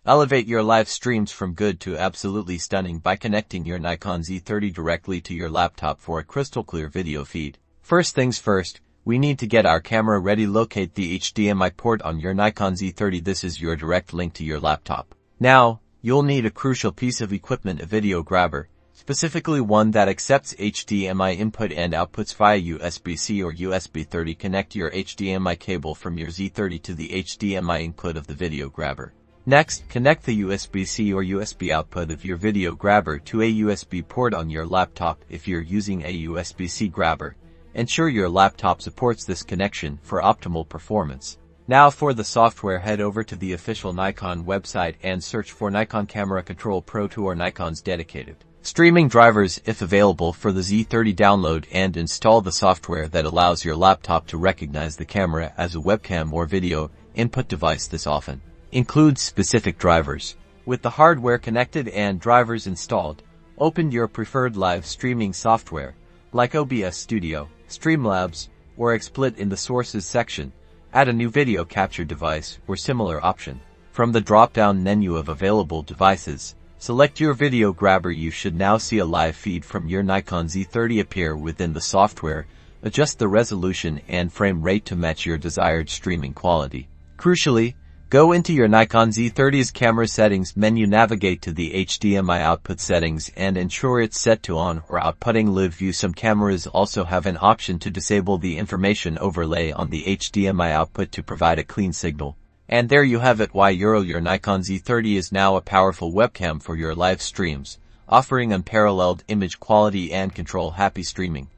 Elevate your live streams from good to absolutely stunning by connecting your Nikon Z30 directly to your laptop for a crystal clear video feed. First things first, we need to get our camera ready. Locate the HDMI port on your Nikon Z30. This is your direct link to your laptop. Now, you'll need a crucial piece of equipment, a video grabber, specifically one that accepts HDMI input and outputs via USB-C or USB 30. Connect your HDMI cable from your Z30 to the HDMI input of the video grabber. Next, connect the USB-C or USB output of your video grabber to a USB port on your laptop. If you're using a USB-C grabber, ensure your laptop supports this connection for optimal performance. Now for the software, head over to the official Nikon website and search for Nikon Camera Control Pro 2 or Nikon's dedicated streaming drivers if available for the Z30. Download and install the software that allows your laptop to recognize the camera as a webcam or video input device. This often includes specific drivers. With the hardware connected and drivers installed, open your preferred live streaming software like OBS Studio, Streamlabs, or XSplit in the Sources section. Add a new video capture device or similar option. From the drop-down menu of available devices, select your video grabber. You should now see a live feed from your Nikon Z30 appear within the software. Adjust the resolution and frame rate to match your desired streaming quality. Crucially, go into your Nikon Z30's camera settings menu, navigate to the HDMI output settings and ensure it's set to on or outputting live view. Some cameras also have an option to disable the information overlay on the HDMI output to provide a clean signal. And there you have it. Your Nikon Z30 is now a powerful webcam for your live streams, offering unparalleled image quality and control. Happy streaming.